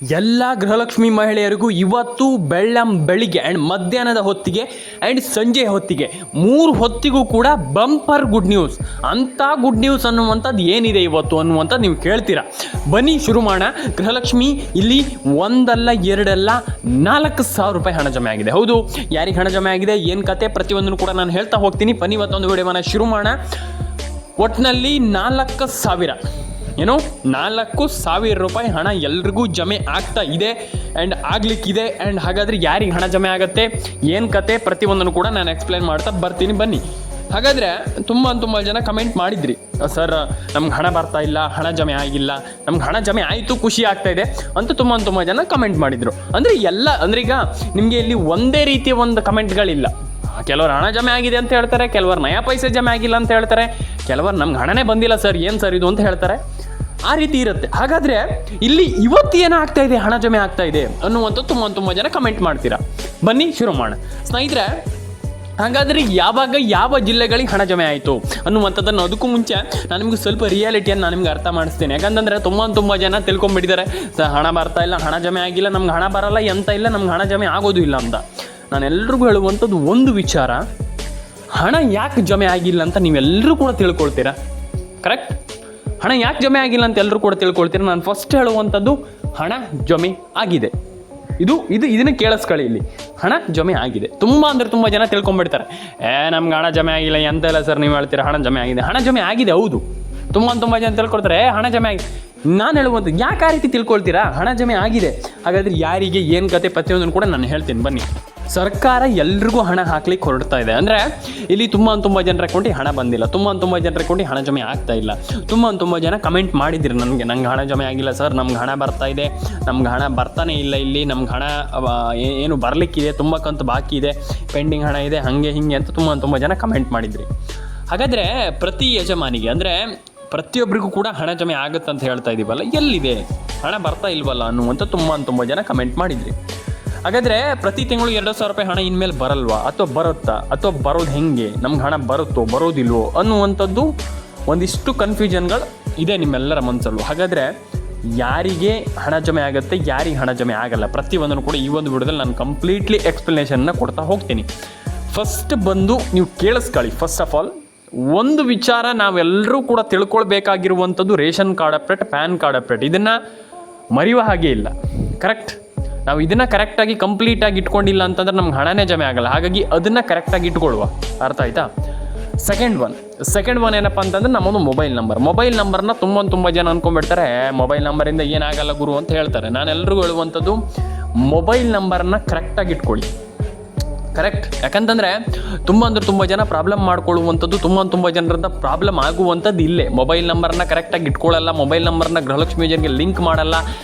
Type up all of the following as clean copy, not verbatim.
ಎಲ್ಲ ಗೃಹಲಕ್ಷ್ಮಿ ಮಹಿಳೆಯರಿಗೂ ಇವತ್ತು ಬೆಳಿಗ್ಗೆ ಆ್ಯಂಡ್ ಮಧ್ಯಾಹ್ನದ ಹೊತ್ತಿಗೆ ಆ್ಯಂಡ್ ಸಂಜೆ ಹೊತ್ತಿಗೆ 3 ಹೊತ್ತಿಗೂ ಕೂಡ ಬಂಪರ್ ಗುಡ್ ನ್ಯೂಸ್. ಅಂಥ ಗುಡ್ ನ್ಯೂಸ್ ಅನ್ನುವಂಥದ್ದು ಏನಿದೆ ಇವತ್ತು ಅನ್ನುವಂಥದ್ದು ನೀವು ಕೇಳ್ತೀರಾ. ಬನ್ನಿ ಶುರು ಮಾಡೋಣ. ಗೃಹಲಕ್ಷ್ಮಿ ಇಲ್ಲಿ ಒಂದಲ್ಲ ಎರಡಲ್ಲ 4,000 ರೂಪಾಯಿ ಹಣ ಜಮೆ ಆಗಿದೆ. ಹೌದು, ಯಾರಿಗೆ ಹಣ ಜಮೆ ಆಗಿದೆ, ಏನು ಕತೆ, ಪ್ರತಿಯೊಂದನ್ನು ಕೂಡ ನಾನು ಹೇಳ್ತಾ ಹೋಗ್ತೀನಿ. ಬನ್ನಿ ಇವತ್ತೊಂದು ವಿಡಿಯೋವನ್ನು ಶುರು ಮಾಡೋಣ. ಒಟ್ಟಿನಲ್ಲಿ 4,000 4,000 ರೂಪಾಯಿ ಹಣ ಎಲ್ರಿಗೂ ಜಮೆ ಆಗ್ತಾ ಇದೆ ಆ್ಯಂಡ್ ಆಗ್ಲಿಕ್ಕಿದೆ. ಆ್ಯಂಡ್ ಹಾಗಾದರೆ ಯಾರಿಗೆ ಹಣ ಜಮೆ ಆಗುತ್ತೆ, ಏನು ಕತೆ, ಪ್ರತಿಯೊಂದನ್ನು ಕೂಡ ನಾನು ಎಕ್ಸ್ಪ್ಲೈನ್ ಮಾಡ್ತಾ ಬರ್ತೀನಿ. ಬನ್ನಿ. ಹಾಗಾದರೆ ತುಂಬ ಜನ ಕಮೆಂಟ್ ಮಾಡಿದ್ರಿ, ಸರ್ ನಮ್ಗೆ ಹಣ ಬರ್ತಾ ಇಲ್ಲ, ಹಣ ಜಮೆ ಆಗಿಲ್ಲ, ನಮ್ಗೆ ಹಣ ಜಮೆ ಆಯಿತು, ಖುಷಿ ಆಗ್ತಾ ಇದೆ ಅಂತ ತುಂಬ ಜನ ಕಮೆಂಟ್ ಮಾಡಿದರು. ಅಂದರೆ ಈಗ ನಿಮಗೆ ಇಲ್ಲಿ ಒಂದೇ ರೀತಿಯ ಒಂದು ಕಮೆಂಟ್ಗಳಿಲ್ಲ. ಕೆಲವರು ಹಣ ಜಮೆ ಆಗಿದೆ ಅಂತ ಹೇಳ್ತಾರೆ, ಕೆಲವರು ನಯಾ ಪೈಸೆ ಜಮೆ ಆಗಿಲ್ಲ ಅಂತ ಹೇಳ್ತಾರೆ, ಕೆಲವರು ನಮ್ಗೆ ಹಣನೇ ಬಂದಿಲ್ಲ ಸರ್, ಏನು ಸರ್ ಇದು ಅಂತ ಹೇಳ್ತಾರೆ. ಆ ರೀತಿ ಇರುತ್ತೆ. ಹಾಗಾದರೆ ಇಲ್ಲಿ ಇವತ್ತು ಏನಾಗ್ತಾ ಇದೆ, ಹಣ ಜಮೆ ಆಗ್ತಾ ಇದೆ ಅನ್ನುವಂಥದ್ದು ತುಂಬ ಜನ ಕಮೆಂಟ್ ಮಾಡ್ತೀರಾ. ಬನ್ನಿ ಶುರು ಮಾಡೋಣ ಸ್ನೇಹಿತರೆ. ಹಾಗಾದರೆ ಯಾವ ಜಿಲ್ಲೆಗಳಿಗೆ ಹಣ ಜಮೆ ಆಯಿತು ಅನ್ನುವಂಥದ್ದನ್ನು ಅದಕ್ಕೂ ಮುಂಚೆ ನಾನು ನಿಮಗೆ ಸ್ವಲ್ಪ ರಿಯಾಲಿಟಿಯನ್ನು ನಾನು ನಿಮ್ಗೆ ಅರ್ಥ ಮಾಡಿಸ್ತೇನೆ. ಯಾಕಂತಂದರೆ ತುಂಬ ಜನ ತಿಳ್ಕೊಂಬಿಟ್ಟಿದ್ದಾರೆ, ಹಣ ಬರ್ತಾ ಇಲ್ಲ, ಹಣ ಜಮೆ ಆಗಿಲ್ಲ, ನಮ್ಗೆ ಹಣ ಬರಲ್ಲ, ಎಂತ ಇಲ್ಲ, ನಮ್ಗೆ ಹಣ ಜಮೆ ಆಗೋದು ಇಲ್ಲ ಅಂತ. ನಾನು ಎಲ್ರಿಗೂ ಹೇಳುವಂಥದ್ದು ಒಂದು ವಿಚಾರ, ಹಣ ಯಾಕೆ ಜಮೆ ಆಗಿಲ್ಲ ಅಂತ ನೀವೆಲ್ಲರೂ ಕೂಡ ತಿಳ್ಕೊಳ್ತೀರಾ. ಕರೆಕ್ಟ್? ಹಣ ಯಾಕೆ ಜಮೆ ಆಗಿಲ್ಲ ಅಂತ ಎಲ್ಲರೂ ಕೂಡ ತಿಳ್ಕೊಳ್ತೀರಾ. ನಾನು ಫಸ್ಟ್ ಹೇಳುವಂಥದ್ದು ಹಣ ಜಮೆ ಆಗಿದೆ. ಇದನ್ನು ಕೇಳಿಸ್ಕೊಳ್ಳಿ. ಇಲ್ಲಿ ಹಣ ಜಮೆ ಆಗಿದೆ. ತುಂಬ ಜನ ತಿಳ್ಕೊಂಡ್ಬಿಡ್ತಾರೆ, ನಮ್ಗೆ ಹಣ ಜಮೆ ಆಗಿಲ್ಲ, ಎಂತ ಇಲ್ಲ ಸರ್ ನೀವು ಹೇಳ್ತೀರಾ ಹಣ ಜಮೆ ಆಗಿದೆ. ಹಣ ಜಮೆ ಆಗಿದೆ, ಹೌದು. ತುಂಬ ಜನ ತಿಳ್ಕೊಳ್ತಾರೆ ಹಣ ಜಮೆ ಆಗಿದೆ. ನಾನು ಹೇಳುವಂಥದ್ದು ಯಾಕೆ ಆ ರೀತಿ ತಿಳ್ಕೊಳ್ತೀರಾ, ಹಣ ಜಮೆ ಆಗಿದೆ. ಹಾಗಾದರೆ ಯಾರಿಗೆ ಏನು ಕತೆ, ಪ್ರತಿಯೊಂದನ್ನು ಕೂಡ ನಾನು ಹೇಳ್ತೀನಿ. ಬನ್ನಿ. ಸರ್ಕಾರ ಎಲ್ರಿಗೂ ಹಣ ಹಾಕ್ಲಿಕ್ಕೆ ಹೊರಡ್ತಾ ಇದೆ. ಅಂದರೆ ಇಲ್ಲಿ ತುಂಬ ಜನರ ಅಕೌಂಟಿಗೆ ಹಣ ಬಂದಿಲ್ಲ, ತುಂಬ ಜನರ ಅಕೌಂಟಿಗೆ ಹಣ ಜಮೆ ಆಗ್ತಾ ಇಲ್ಲ. ತುಂಬ ಜನ ಕಮೆಂಟ್ ಮಾಡಿದಿರಿ ನಂಗೆ ಹಣ ಜಮೆ ಆಗಿಲ್ಲ ಸರ್, ನಮ್ಗೆ ಹಣ ಬರ್ತಾ ಇದೆ, ನಮ್ಗೆ ಹಣ ಬರ್ತಾನೆ ಇಲ್ಲ, ಇಲ್ಲಿ ನಮ್ಗೆ ಹಣ ಏನು ಬರಲಿಕ್ಕಿದೆ, ತುಂಬ ಕಂತು ಬಾಕಿ ಇದೆ, ಪೆಂಡಿಂಗ್ ಹಣ ಇದೆ, ಹಾಗೆ ಹಿಂಗೆ ಅಂತ ತುಂಬ ಜನ ಕಮೆಂಟ್ ಮಾಡಿದ್ರಿ. ಹಾಗಾದರೆ ಪ್ರತಿ ಯಜಮಾನಿಗೆ, ಅಂದರೆ ಪ್ರತಿಯೊಬ್ಬರಿಗೂ ಕೂಡ ಹಣ ಜಮೆ ಆಗುತ್ತೆ ಅಂತ ಹೇಳ್ತಾ ಇದ್ದೀವಲ್ಲ, ಎಲ್ಲಿದೆ ಹಣ ಬರ್ತಾ ಇಲ್ವಲ್ಲ ಅನ್ನುವಂಥ ತುಂಬ ಜನ ಕಮೆಂಟ್ ಮಾಡಿದ್ರಿ. ಹಾಗಾದರೆ ಪ್ರತಿ ತಿಂಗಳು 2,000 ರೂಪಾಯಿ ಹಣ ಇನ್ಮೇಲೆ ಬರಲ್ವಾ, ಅಥವಾ ಬರುತ್ತಾ, ಅಥವಾ ಬರೋದು ಹೆಂಗೆ, ನಮ್ಗೆ ಹಣ ಬರುತ್ತೋ ಬರೋದಿಲ್ವೋ ಅನ್ನುವಂಥದ್ದು ಒಂದಿಷ್ಟು ಕನ್ಫ್ಯೂಷನ್ಗಳು ಇದೆ ನಿಮ್ಮೆಲ್ಲರ ಮನಸ್ಸಲ್ಲೂ. ಹಾಗಾದರೆ ಯಾರಿಗೆ ಹಣ ಜಮೆ ಆಗುತ್ತೆ, ಯಾರಿಗೆ ಹಣ ಜಮೆ ಆಗಲ್ಲ, ಪ್ರತಿಯೊಂದನ್ನು ಕೂಡ ಈ ಒಂದು ವಿಡಿಯೋದಲ್ಲಿ ನಾನು ಕಂಪ್ಲೀಟ್ಲಿ ಎಕ್ಸ್ಪ್ಲನೇಷನ್ನ ಕೊಡ್ತಾ ಹೋಗ್ತೀನಿ. ಫಸ್ಟ್ ಬಂದು ನೀವು ಕೇಳಿಸ್ಕೊಳ್ಳಿ. ಫಸ್ಟ್ ಆಫ್ ಆಲ್ ಒಂದು ವಿಚಾರ ನಾವೆಲ್ಲರೂ ಕೂಡ ತಿಳ್ಕೊಳ್ಬೇಕಾಗಿರುವಂಥದ್ದು, ration card update, PAN card update, ಇದನ್ನು ಮರೆಯುವ ಹಾಗೆ ಇಲ್ಲ. ಕರೆಕ್ಟ್? ನಾವು ಇದನ್ನು ಕರೆಕ್ಟಾಗಿ ಕಂಪ್ಲೀಟಾಗಿ ಇಟ್ಕೊಂಡಿಲ್ಲ ಅಂತಂದ್ರೆ ನಮ್ಗೆ ಹಣನೇ ಜಮೆ ಆಗಲ್ಲ. ಹಾಗಾಗಿ ಅದನ್ನು ಕರೆಕ್ಟಾಗಿ ಇಟ್ಕೊಳ್ಳುವ. ಅರ್ಥ ಆಯ್ತಾ? ಸೆಕೆಂಡ್ ಒನ್ ಏನಪ್ಪ ಅಂತಂದ್ರೆ ನಮ್ಮದು ಮೊಬೈಲ್ ನಂಬರ್ನ ತುಂಬ ಜನ ಅಂದ್ಕೊಂಡ್ಬಿಡ್ತಾರೆ, ಮೊಬೈಲ್ ನಂಬರಿಂದ ಏನಾಗಲ್ಲ ಗುರು ಅಂತ ಹೇಳ್ತಾರೆ. ನಾನು ಎಲ್ರಿಗೂ ಹೇಳುವಂಥದ್ದು, ಮೊಬೈಲ್ ನಂಬರ್ನ ಕರೆಕ್ಟಾಗಿ ಇಟ್ಕೊಳ್ಳಿ. ಕರೆಕ್ಟ್? ಯಾಕಂತಂದರೆ ತುಂಬ ಜನ ಪ್ರಾಬ್ಲಮ್ ಮಾಡ್ಕೊಳ್ಳುವಂಥದ್ದು, ತುಂಬ ಜನರಿಂದ ಪ್ರಾಬ್ಲಮ್ ಆಗುವಂಥದ್ದು ಇಲ್ಲೇ. ಮೊಬೈಲ್ ನಂಬರ್ನ ಕರೆಕ್ಟಾಗಿ ಇಟ್ಕೊಳ್ಳಲ್ಲ, ಮೊಬೈಲ್ ನಂಬರ್ನ ಗೃಹಲಕ್ಷ್ಮಿ ಯೋಜನೆಗೆ ಲಿಂಕ್ ಮಾಡಲ್ಲ,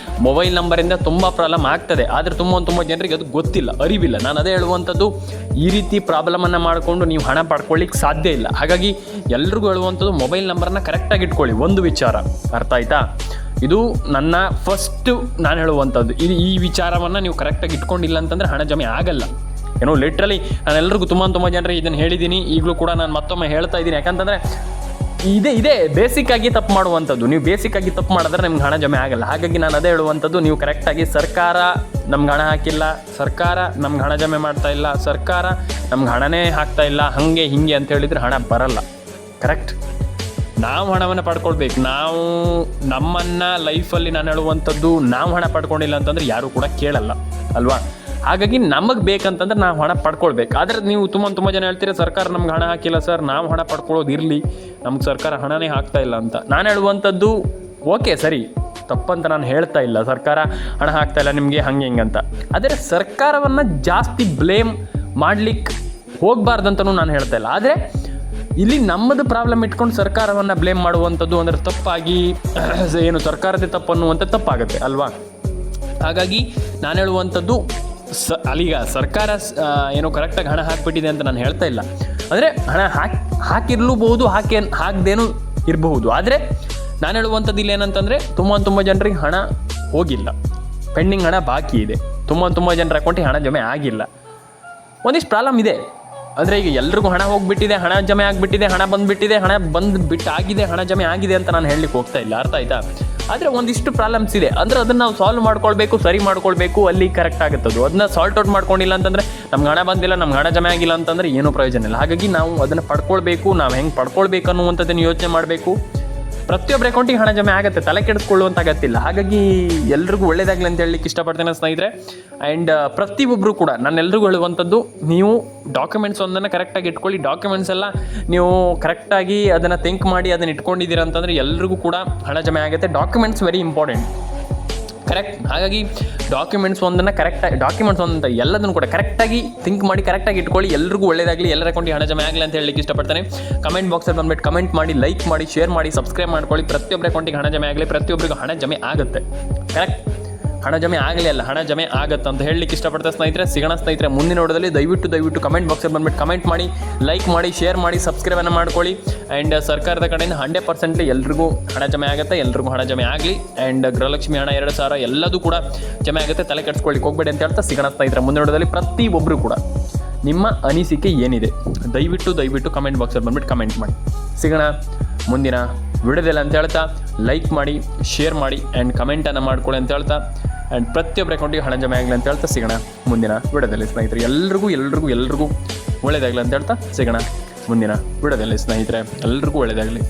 ಮೊಬೈಲ್ ನಂಬರಿಂದ ತುಂಬ ಪ್ರಾಬ್ಲಮ್ ಆಗ್ತದೆ. ಆದರೆ ತುಂಬ ಜನರಿಗೆ ಅದು ಗೊತ್ತಿಲ್ಲ, ಅರಿವಿಲ್ಲ. ನಾನು ಅದೇ ಹೇಳುವಂಥದ್ದು, ಈ ರೀತಿ ಪ್ರಾಬ್ಲಮನ್ನು ಮಾಡಿಕೊಂಡು ನೀವು ಹಣ ಪಡ್ಕೊಳ್ಳಿಕ್ಕೆ ಸಾಧ್ಯ ಇಲ್ಲ. ಹಾಗಾಗಿ ಎಲ್ರಿಗೂ ಹೇಳುವಂಥದ್ದು, ಮೊಬೈಲ್ ನಂಬರ್ನ ಕರೆಕ್ಟಾಗಿ ಇಟ್ಕೊಳ್ಳಿ. ಒಂದು ವಿಚಾರ ಅರ್ಥ ಆಯ್ತಾ? ಇದು ನನ್ನ ಫಸ್ಟು ನಾನು ಹೇಳುವಂಥದ್ದು. ಈ ವಿಚಾರವನ್ನು ನೀವು ಕರೆಕ್ಟಾಗಿ ಇಟ್ಕೊಂಡಿಲ್ಲ ಅಂತಂದರೆ ಹಣ ಜಮೆ ಆಗಲ್ಲ. ಲಿಟ್ರಲಿ ನಾನು ಎಲ್ರಿಗೂ ತುಂಬ ಜನರಿಗೆ ಇದನ್ನು ಹೇಳಿದ್ದೀನಿ, ಈಗಲೂ ಕೂಡ ನಾನು ಮತ್ತೊಮ್ಮೆ ಹೇಳ್ತಾ ಇದ್ದೀನಿ. ಯಾಕಂತಂದರೆ ಇದೇ ಬೇಸಿಕ್ಕಾಗಿ ತಪ್ಪು ಮಾಡುವಂಥದ್ದು. ನೀವು ಬೇಸಿಕ್ಕಾಗಿ ತಪ್ಪು ಮಾಡಿದ್ರೆ ನಿಮ್ಗೆ ಹಣ ಜಮೆ ಆಗಲ್ಲ. ಹಾಗಾಗಿ ನಾನು ಅದೇ ಹೇಳುವಂಥದ್ದು, ನೀವು ಕರೆಕ್ಟಾಗಿ ಸರ್ಕಾರ ನಮ್ಗೆ ಹಣ ಹಾಕಿಲ್ಲ, ಸರ್ಕಾರ ನಮ್ಗೆ ಹಣ ಜಮೆ ಮಾಡ್ತಾ ಇಲ್ಲ, ಸರ್ಕಾರ ನಮ್ಗೆ ಹಣನೇ ಹಾಕ್ತಾ ಇಲ್ಲ, ಹಾಗೆ ಹಿಂಗೆ ಅಂತ ಹೇಳಿದರೆ ಹಣ ಬರಲ್ಲ. ಕರೆಕ್ಟ್? ನಾವು ಹಣವನ್ನು ಪಡ್ಕೊಳ್ಬೇಕು. ನಾವು ನಮ್ಮನ್ನು ಲೈಫಲ್ಲಿ ನಾನು ಹೇಳುವಂಥದ್ದು, ನಾವು ಹಣ ಪಡ್ಕೊಂಡಿಲ್ಲ ಅಂತಂದರೆ ಯಾರೂ ಕೂಡ ಕೇಳಲ್ಲ ಅಲ್ವಾ? ಹಾಗಾಗಿ ನಮಗೆ ಬೇಕಂತಂದ್ರೆ ನಾವು ಹಣ ಪಡ್ಕೊಳ್ಬೇಕು. ಆದರೆ ನೀವು ತುಂಬ ಜನ ಹೇಳ್ತೀರಾ, ಸರ್ಕಾರ ನಮ್ಗೆ ಹಣ ಹಾಕಿಲ್ಲ ಸರ್, ನಾವು ಹಣ ಪಡ್ಕೊಳ್ಳೋದು ಇರಲಿ, ನಮ್ಗೆ ಸರ್ಕಾರ ಹಣನೇ ಹಾಕ್ತಾ ಇಲ್ಲ ಅಂತ. ನಾನು ಹೇಳುವಂಥದ್ದು ಓಕೆ ಸರಿ, ತಪ್ಪಂತ ನಾನು ಹೇಳ್ತಾ ಇಲ್ಲ, ಸರ್ಕಾರ ಹಣ ಹಾಕ್ತಾ ಇಲ್ಲ ನಿಮಗೆ ಹಂಗೆ ಹಿಂಗಂತ. ಆದರೆ ಸರ್ಕಾರವನ್ನು ಜಾಸ್ತಿ ಬ್ಲೇಮ್ ಮಾಡಲಿಕ್ಕೆ ಹೋಗಬಾರ್ದಂತನೂ ನಾನು ಹೇಳ್ತಾ ಇಲ್ಲ. ಆದರೆ ಇಲ್ಲಿ ನಮ್ಮದು ಪ್ರಾಬ್ಲಮ್ ಇಟ್ಕೊಂಡು ಸರ್ಕಾರವನ್ನು ಬ್ಲೇಮ್ ಮಾಡುವಂಥದ್ದು ಅಂದರೆ ತಪ್ಪಾಗಿ ಏನು ಸರ್ಕಾರದೇ ತಪ್ಪು ಅನ್ನುವಂಥ ತಪ್ಪಾಗುತ್ತೆ ಅಲ್ವಾ? ಹಾಗಾಗಿ ನಾನು ಹೇಳುವಂಥದ್ದು, ಅಲ್ಲಿಗ ಸರ್ಕಾರ ಏನೋ ಕರೆಕ್ಟಾಗಿ ಹಣ ಹಾಕಿಬಿಟ್ಟಿದೆ ಅಂತ ನಾನು ಹೇಳ್ತಾ ಇಲ್ಲ. ಅಂದರೆ ಹಣ ಹಾಕಿರ್ಲೂಬಹುದು, ಹಾಕದೇನೂ ಇರಬಹುದು. ಆದರೆ ನಾನು ಹೇಳುವಂಥದ್ದು ಇಲ್ಲಿ ಏನಂತಂದರೆ, ತುಂಬ ಜನರಿಗೆ ಹಣ ಹೋಗಿಲ್ಲ, ಪೆಂಡಿಂಗ್ ಹಣ ಬಾಕಿ ಇದೆ, ತುಂಬ ಜನರ ಅಕೌಂಟಿಗೆ ಹಣ ಜಮೆ ಆಗಿಲ್ಲ. ಒಂದಿಷ್ಟು ಪ್ರಾಬ್ಲಮ್ ಇದೆ. ಅಂದರೆ ಈಗ ಎಲ್ರಿಗೂ ಹಣ ಹೋಗಿಬಿಟ್ಟಿದೆ, ಹಣ ಜಮೆ ಆಗಿಬಿಟ್ಟಿದೆ, ಹಣ ಬಂದುಬಿಟ್ಟಿದೆ, ಹಣ ಬಿಟ್ಟಾಗಿದೆ, ಹಣ ಜಮೆ ಆಗಿದೆ ಅಂತ ನಾನು ಹೇಳಲಿಕ್ಕೆ ಹೋಗ್ತಾ ಇಲ್ಲ, ಅರ್ಥ ಆಯ್ತಾ? ಆದರೆ ಒಂದಿಷ್ಟು ಪ್ರಾಬ್ಲಮ್ಸ್ ಇದೆ, ಅಂದರೆ ಅದನ್ನು ನಾವು ಸಾಲ್ವ್ ಮಾಡ್ಕೊಳ್ಬೇಕು, ಸರಿ ಮಾಡ್ಕೊಳ್ಬೇಕು, ಅಲ್ಲಿ ಕರೆಕ್ಟ್ ಆಗುತ್ತದು. ಅದನ್ನ ಸಾಲ್ಟ್ ಔಟ್ ಮಾಡ್ಕೊಂಡಿಲ್ಲ ಅಂತಂದರೆ ನಮ್ಗೆ ಹಣ ಬಂದಿಲ್ಲ, ನಮ್ಗೆ ಹಣ ಜಮೆ ಆಗಿಲ್ಲ ಅಂತಂದರೆ ಏನೂ ಪ್ರಯೋಜನ ಇಲ್ಲ. ಹಾಗಾಗಿ ನಾವು ಅದನ್ನು ಪಡ್ಕೊಳ್ಬೇಕು, ನಾವು ಹೆಂಗೆ ಪಡ್ಕೊಳ್ಬೇಕು ಅನ್ನುವಂಥದ್ದನ್ನು ಯೋಚನೆ ಮಾಡಬೇಕು. ಪ್ರತಿಯೊಬ್ಬರ ಅಕೌಂಟಿಗೆ ಹಣ ಜಮೆ ಆಗುತ್ತೆ, ತಲೆ ಕೆಡಿಸ್ಕೊಳ್ಳುವಂಥ ಅಗತ್ಯಿಲ್ಲ. ಹಾಗಾಗಿ ಎಲ್ರಿಗೂ ಒಳ್ಳೇದಾಗಲಿ ಅಂತ ಹೇಳಲಿಕ್ಕೆ ಇಷ್ಟಪಡ್ತೇನೆ ಸ್ನೇಹಿತರೆ. ಆ್ಯಂಡ್ ಪ್ರತಿಯೊಬ್ಬರು ಕೂಡ ನಾನೆಲ್ರಿಗೂ ಹೇಳುವಂಥದ್ದು, ನೀವು ಡಾಕ್ಯುಮೆಂಟ್ಸ್ ಒಂದನ್ನು ಕರೆಕ್ಟಾಗಿ ಇಟ್ಕೊಳ್ಳಿ. ಡಾಕ್ಯುಮೆಂಟ್ಸ್ ಎಲ್ಲ ನೀವು ಕರೆಕ್ಟಾಗಿ ಅದನ್ನು ಥಿಂಕ್ ಮಾಡಿ ಅದನ್ನು ಇಟ್ಕೊಂಡಿದ್ದೀರಾ ಅಂತಂದರೆ ಎಲ್ರಿಗೂ ಕೂಡ ಹಣ ಜಮೆ ಆಗುತ್ತೆ. Documents very important, correct. ಹಾಗಾಗಿ ಡಾಕ್ಯುಮೆಂಟ್ಸ್ ಒಂದನ್ನು ಎಲ್ಲದನ್ನು ಕೂಡ ಕರೆಕ್ಟಾಗಿ ಥಿಂಕ್ ಮಾಡಿ ಕರೆಕ್ಟಾಗಿ ಇಟ್ಕೊಳ್ಳಿ. ಎಲ್ರಿಗೂ ಒಳ್ಳೇದಾಗಲಿ, ಎಲ್ಲರ ಅಕೌಂಟಿಗೆ ಹಣ ಜಮೆ ಆಗಲಿ ಅಂತ ಹೇಳಲಿಕ್ಕೆ ಇಷ್ಟಪಡ್ತೇನೆ. ಕಮೆಂಟ್ ಬಾಕ್ಸಲ್ಲಿ ಬಂದ್ಬಿಟ್ಟು ಕಮೆಂಟ್ ಮಾಡಿ, ಲೈಕ್ ಮಾಡಿ, ಶೇರ್ ಮಾಡಿ, ಸಬ್ಸ್ಕ್ರೈಬ್ ಮಾಡ್ಕೊಳ್ಳಿ. ಪ್ರತಿಯೊಬ್ಬರ ಅಕೌಂಟಿಗೆ ಹಣ ಜಮೆ ಆಗಲಿ, ಪ್ರತಿಯೊಬ್ಬರಿಗೂ ಹಣ ಜಮೆ ಆಗುತ್ತೆ, ಕರೆಕ್ಟ್. ಹಣ ಜಮೆ ಆಗಲಿ ಅಲ್ಲ, ಹಣ ಜಮೆ ಆಗುತ್ತೆ ಅಂತ ಹೇಳಲಿಕ್ಕೆ ಇಷ್ಟಪಡ್ತಾರೆ ಸ್ನೇಹಿತರೆ. ಸಿಗೋಣ ಸ್ನೇಹಿತರೆ ಮುಂದಿನ ನೋಡೋದಲ್ಲಿ. ದಯವಿಟ್ಟು ಕಮೆಂಟ್ ಬಾಕ್ಸಲ್ಲಿ ಬಂದ್ಬಿಟ್ಟು ಕಮೆಂಟ್ ಮಾಡಿ, ಲೈಕ್ ಮಾಡಿ, ಶೇರ್ ಮಾಡಿ, ಸಬ್ಸ್ಕ್ರೈಬನ್ನು ಮಾಡ್ಕೊಳ್ಳಿ. ಆ್ಯಂಡ್ ಸರ್ಕಾರದ ಕಡೆಯಿಂದ 100% ಎಲ್ರಿಗೂ ಹಣ ಜಮೆ ಆಗುತ್ತೆ, ಎಲ್ರಿಗೂ ಹಣ ಜಮೆ ಆಗಲಿ. ಆ್ಯಂಡ್ ಗೃಹಲಕ್ಷ್ಮಿ ಹಣ 2,000 ಎಲ್ಲದೂ ಕೂಡ ಜಮೆ ಆಗುತ್ತೆ, ತಲೆ ಕೆಡಿಸ್ಕೊಳ್ಳಿಕ್ಕೆ ಹೋಗಬೇಡಿ ಅಂತ ಹೇಳ್ತಾ ಸಿಗೋಣ ಸ್ನೇಹಿತರೆ ಮುಂದಿನ ನೋಡೋದಲ್ಲಿ. ಪ್ರತಿಯೊಬ್ಬರು ಕೂಡ ನಿಮ್ಮ ಅನಿಸಿಕೆ ಏನಿದೆ ದಯವಿಟ್ಟು ಕಮೆಂಟ್ ಬಾಕ್ಸಲ್ಲಿ ಬಂದ್ಬಿಟ್ಟು ಕಮೆಂಟ್ ಮಾಡಿ. ಸಿಗೋಣ ಮುಂದಿನ ವಿಡಿಯೋದಲ್ಲಿ ಅಂತ ಹೇಳ್ತಾ, ಲೈಕ್ ಮಾಡಿ, ಶೇರ್ ಮಾಡಿ, ಆ್ಯಂಡ್ ಕಮೆಂಟನ್ನು ಮಾಡ್ಕೊಳ್ಳಿ ಅಂತ ಹೇಳ್ತಾ, ಆ್ಯಂಡ್ ಪ್ರತಿಯೊಬ್ಬರ ಅಕೌಂಟಿಗೆ ಹಣ ಜಮೆ ಆಗಲಿ ಅಂತ ಹೇಳ್ತಾ ಸಿಗೋಣ ಮುಂದಿನ ವಿಡಿಯೋದಲ್ಲಿ ಸ್ನೇಹಿತರೆ. ಎಲ್ರಿಗೂ ಒಳ್ಳೆಯದಾಗಲಿ ಅಂತ ಹೇಳ್ತಾ ಸಿಗೋಣ ಮುಂದಿನ ವಿಡಿಯೋದಲ್ಲಿ ಸ್ನೇಹಿತರೆ. ಎಲ್ರಿಗೂ ಒಳ್ಳೆಯದಾಗಲಿ.